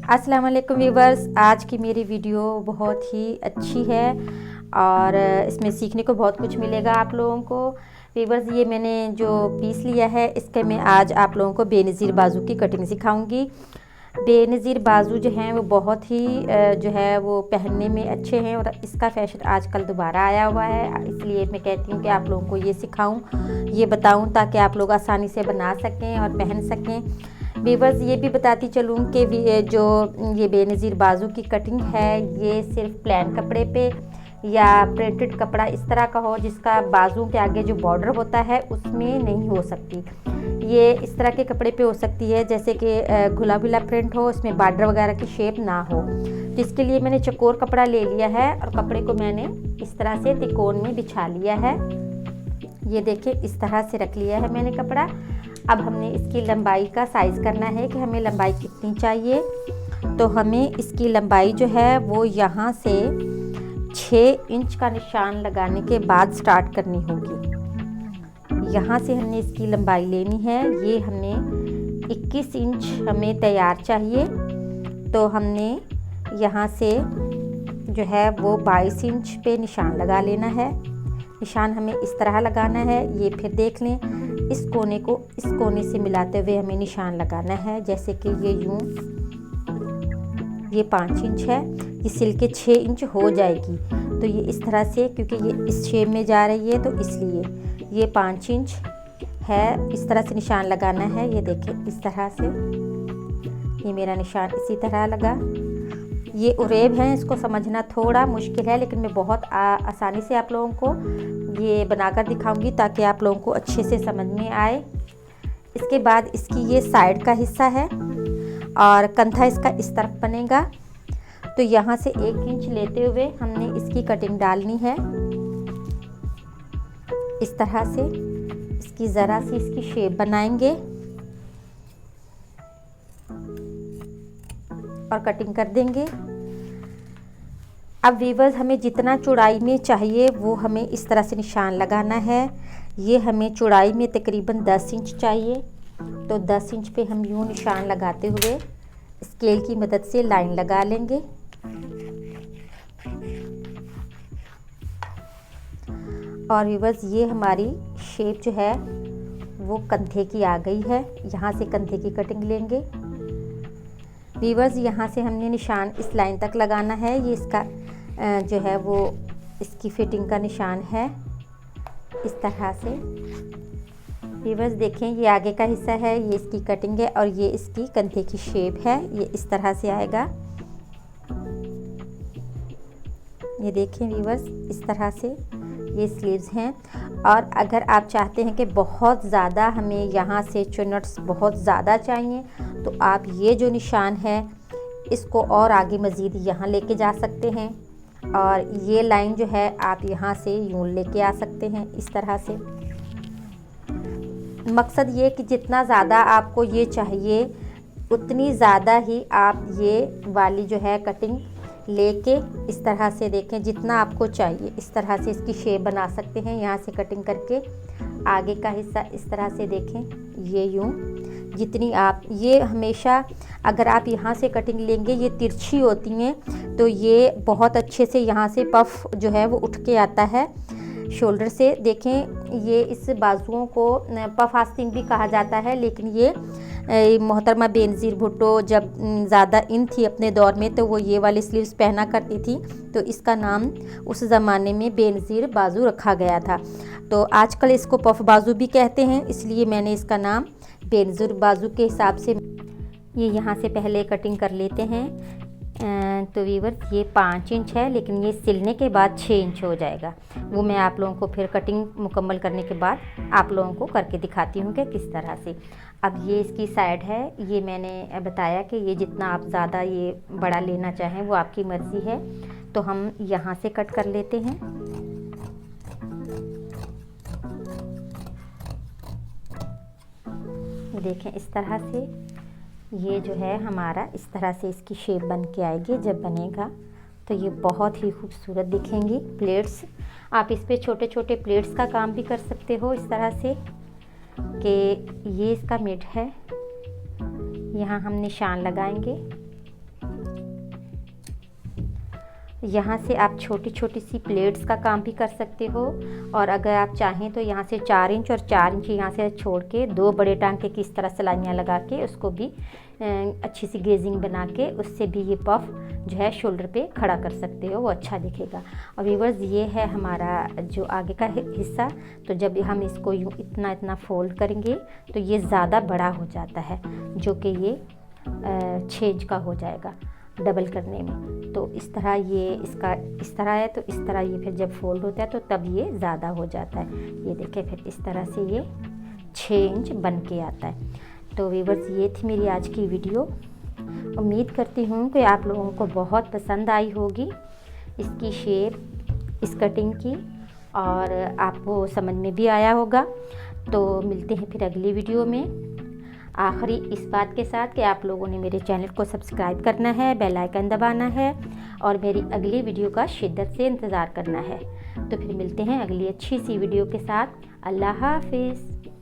अस्सलाम वालेकुम व्यूवर्स। आज की मेरी वीडियो बहुत ही अच्छी है और इसमें सीखने को बहुत कुछ मिलेगा आप लोगों को। व्यूवर्स, ये मैंने जो पीस लिया है इसके मैं आज आप लोगों को बेनज़ीर बाजू की कटिंग सिखाऊंगी। बेनज़ीर बाजू जो हैं वो बहुत ही जो है वो पहनने में अच्छे हैं और इसका फैशन आजकल दोबारा आया हुआ है, इसलिए मैं कहती हूँ कि आप लोगों को ये सिखाऊं, ये बताऊं ताकि आप लोग आसानी से बना सकें और पहन सकें। व्यूवर्स, ये भी बताती चलूँ कि जो ये बेनज़ीर बाजू की कटिंग है ये सिर्फ प्लेन कपड़े पे या प्रिंटेड कपड़ा इस तरह का हो जिसका बाजू के आगे जो बॉर्डर होता है उसमें नहीं हो सकती। ये इस तरह के कपड़े पे हो सकती है जैसे कि गुलाबीला प्रिंट हो, इसमें बॉर्डर वगैरह की शेप ना हो। तो इसके लिए मैंने चकोर कपड़ा ले लिया है और कपड़े को मैंने इस तरह से त्रिकोण में बिछा लिया है। ये देखिए इस तरह से रख लिया है मैंने कपड़ा। अब हमने इसकी लंबाई का साइज़ करना है कि हमें लंबाई कितनी चाहिए। तो हमें इसकी लंबाई जो है वो यहाँ से 6 इंच का निशान लगाने के बाद स्टार्ट करनी होगी। यहाँ से हमने इसकी लंबाई लेनी है। ये हमने 21 इंच हमें तैयार चाहिए, तो हमने यहाँ से जो है वो 22 इंच पे निशान लगा लेना है। निशान हमें इस तरह लगाना है। ये फिर देख लें, इस कोने को इस कोने से मिलाते हुए हमें निशान लगाना है। जैसे कि ये यूँ, ये 5 इंच है, ये सिल के 6 इंच हो जाएगी। तो ये इस तरह से, क्योंकि ये इस शेप में जा रही है तो इसलिए ये 5 इंच है। इस तरह से निशान लगाना है। ये देखिए इस तरह से, ये मेरा निशान इसी तरह लगा। ये उरेब हैं, इसको समझना थोड़ा मुश्किल है लेकिन मैं बहुत आसानी से आप लोगों को ये बनाकर दिखाऊंगी ताकि आप लोगों को अच्छे से समझ में आए। इसके बाद इसकी ये साइड का हिस्सा है और कंधा इसका इस तरफ बनेगा। तो यहाँ से 1 इंच लेते हुए हमने इसकी कटिंग डालनी है। इस तरह से इसकी ज़रा सी इसकी शेप बनाएंगे और कटिंग कर देंगे। अब व्यूवर्स, हमें जितना चौड़ाई में चाहिए वो हमें इस तरह से निशान लगाना है। ये हमें चौड़ाई में तकरीबन 10 इंच चाहिए, तो 10 इंच पे हम यूँ निशान लगाते हुए स्केल की मदद से लाइन लगा लेंगे। और व्यूवर्स, ये हमारी शेप जो है वो कंधे की आ गई है। यहाँ से कंधे की कटिंग लेंगे। व्यूवर्स, यहाँ से हमने निशान इस लाइन तक लगाना है। ये इसका जो है वो इसकी फिटिंग का निशान है इस तरह से। व्यूवर्स देखें, ये आगे का हिस्सा है, ये इसकी कटिंग है और ये इसकी कंधे की शेप है। ये इस तरह से आएगा। ये देखें व्यूवर्स, इस तरह से ये स्लीव्स हैं। और अगर आप चाहते हैं कि बहुत ज़्यादा हमें यहाँ से चुनट्स बहुत ज़्यादा चाहिए तो आप ये जो निशान है इसको और आगे मज़ीद यहाँ लेके जा सकते हैं और ये लाइन जो है आप यहाँ से यूँ लेके आ सकते हैं इस तरह से। मकसद ये कि जितना ज़्यादा आपको ये चाहिए उतनी ज़्यादा ही आप ये वाली जो है कटिंग लेके इस तरह से देखें, जितना आपको चाहिए इस तरह से इसकी शेप बना सकते हैं। यहाँ से कटिंग करके आगे का हिस्सा इस तरह से देखें, ये यूँ जितनी आप, ये हमेशा अगर आप यहाँ से कटिंग लेंगे ये तिरछी होती हैं तो ये बहुत अच्छे से यहाँ से पफ जो है वो उठ के आता है शोल्डर से। देखें, ये इस बाजुओं को पफ आस्तीन भी कहा जाता है, लेकिन ये मोहतरमा बेनज़ीर भुट्टो जब ज़्यादा इन थी अपने दौर में तो वो ये वाली स्लीव्स पहना करती थी, तो इसका नाम उस ज़माने में बेनज़ीर बाजू रखा गया था। तो आजकल इसको पफ बाजू भी कहते हैं, इसलिए मैंने इसका नाम बेनज़ीर बाजू के हिसाब से ये यहाँ से पहले कटिंग कर लेते हैं। तो व्यूवर्स, ये 5 इंच है लेकिन ये सिलने के बाद 6 इंच हो जाएगा। वो मैं आप लोगों को फिर कटिंग मुकम्मल करने के बाद आप लोगों को करके दिखाती हूँ कि किस तरह से। अब ये इसकी साइड है। ये मैंने बताया कि ये जितना आप ज़्यादा ये बड़ा लेना चाहें वो आपकी मर्ज़ी है। तो हम यहाँ से कट कर लेते हैं। देखें इस तरह से ये जो है हमारा इस तरह से इसकी शेप बन के आएगी। जब बनेगा तो ये बहुत ही खूबसूरत दिखेंगी प्लेट्स। आप इस पे छोटे छोटे प्लेट्स का काम भी कर सकते हो इस तरह से कि ये इसका मिड है, यहाँ हम निशान लगाएंगे यहाँ से आप छोटी छोटी सी प्लेट्स का काम भी कर सकते हो, और अगर आप चाहें तो यहाँ से 4 इंच और 4 इंच यहाँ से छोड़ के 2 बड़े टांके की इस तरह सिलाइयाँ लगा के उसको भी अच्छी सी गेजिंग बना के उससे भी ये पफ जो है शोल्डर पे खड़ा कर सकते हो, वो अच्छा दिखेगा। और व्यूअर्स, ये है हमारा जो आगे का हिस्सा। तो जब हम इसको यूँ इतना इतना फोल्ड करेंगे तो ये ज़्यादा बड़ा हो जाता है, जो कि ये 6 इंच का हो जाएगा डबल करने में। तो इस तरह ये इसका इस तरह है, तो इस तरह ये फिर जब फोल्ड होता है तो तब ये ज़्यादा हो जाता है। ये देखें, फिर इस तरह से ये 6 इंच बन के आता है। तो व्यूअर्स, ये थी मेरी आज की वीडियो। उम्मीद करती हूँ कि आप लोगों को बहुत पसंद आई होगी इसकी शेप, इस कटिंग की, और आपको समझ में भी आया होगा। तो मिलते हैं फिर अगली वीडियो में। आखिरी इस बात के साथ कि आप लोगों ने मेरे चैनल को सब्सक्राइब करना है, बेल आइकन दबाना है और मेरी अगली वीडियो का शिद्दत से इंतज़ार करना है। तो फिर मिलते हैं अगली अच्छी सी वीडियो के साथ। अल्लाह हाफिज़।